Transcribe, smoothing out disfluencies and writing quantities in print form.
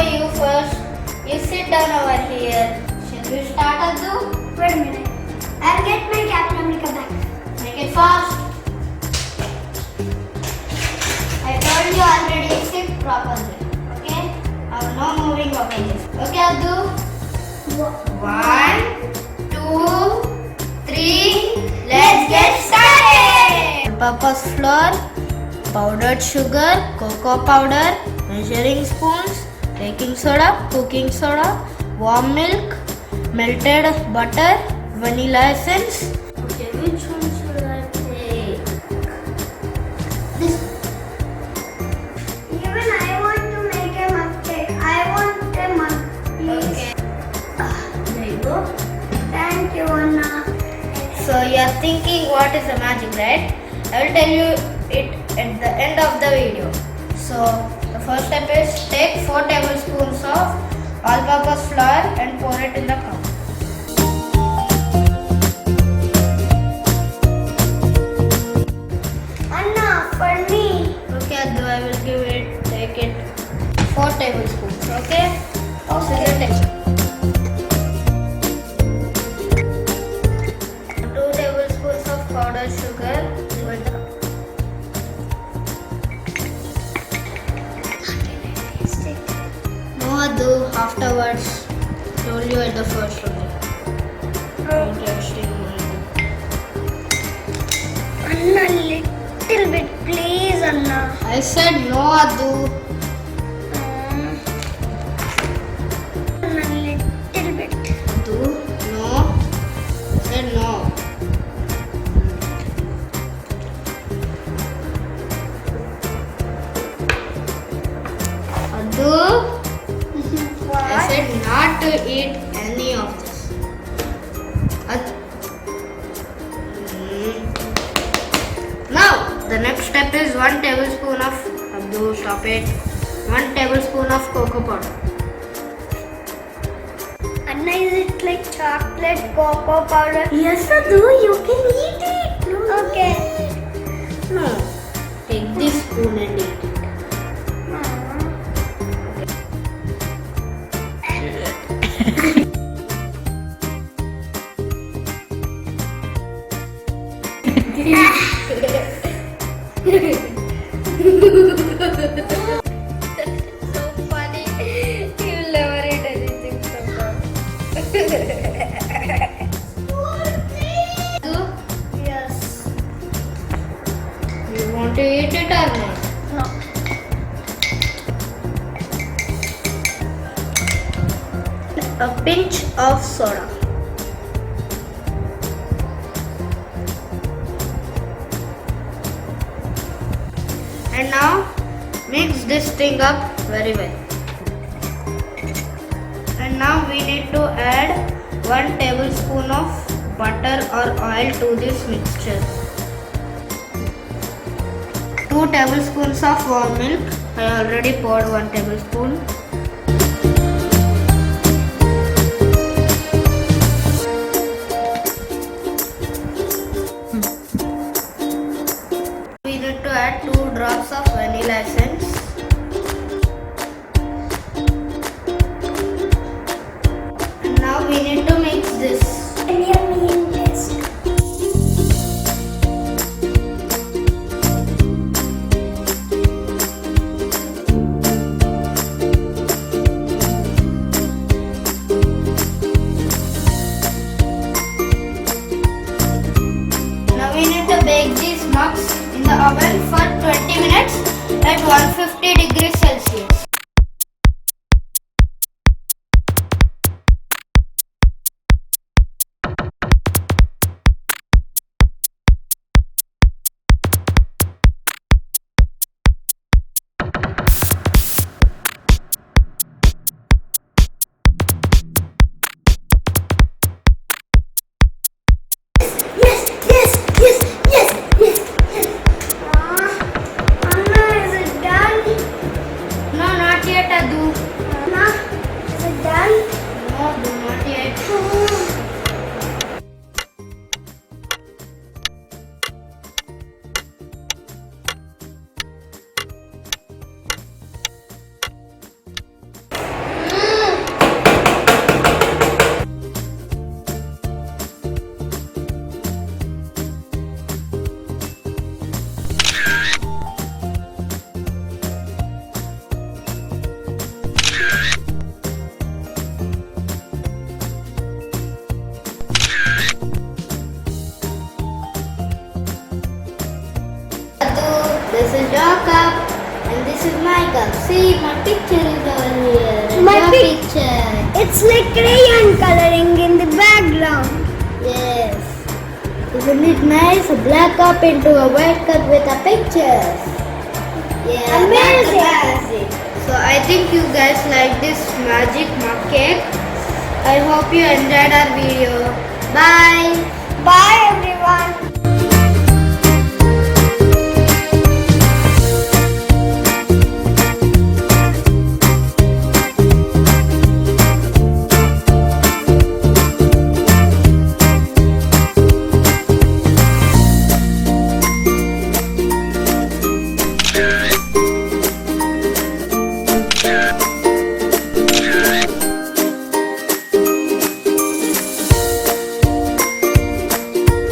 you first. You sit down over here. Shall we start, Addu? Wait a minute. I'll get my Captain America back. Make it fast. I told you already, sit properly. Okay? Now no moving of edges. Okay, Addu? 1, 2, 3. Let's get started. Purpose flour, powdered sugar, cocoa powder, measuring spoons, baking soda, cooking soda, warm milk, melted butter, vanilla essence. Okay, which one should I take? This. Even I want to make a mug cake. I want a mug, please. Okay. There you go. Thank you, Anna. So you are thinking what is the magic, right? I will tell you it at the end of the video. So the first step is take 4 tablespoons of all-purpose flour and pour it in the cup. Anna, for me. Okay, Addu, I will take it 4 tablespoons. Okay? Okay. 2 tablespoons of powdered sugar. No, Addu, afterwards. Told you at the first one. Interesting. Anna, little bit, please, Anna. I said no, Addu. Anna, little bit. Addu, no. I said no. Addu, I said not to eat any of this. Now, the next step is 1 tablespoon of, Abdu, stop it. 1 tablespoon of cocoa powder. Anna, is it like chocolate cocoa powder? Yes, Adu, you can eat it. Okay. No, take this spoon and eat it. So funny. You'll never eat anything so good. Yes. You want to eat it or not? No. A pinch of soda. And now mix this thing up very well. And now we need to add 1 tablespoon of butter or oil to this mixture. 2 tablespoons of warm milk. I already poured 1 tablespoon. We need to add 2 drops of vanilla essence. And now we need to mix this. Yummy in taste. See, my picture is over here. My Your pic- picture. It's like crayon coloring in the background. Yes. Isn't it nice? A black cup into a white cup with a picture. Yeah, Amazing. that's amazing. So I think you guys like this magic mug cake. I hope you enjoyed our video. Bye. Bye everyone.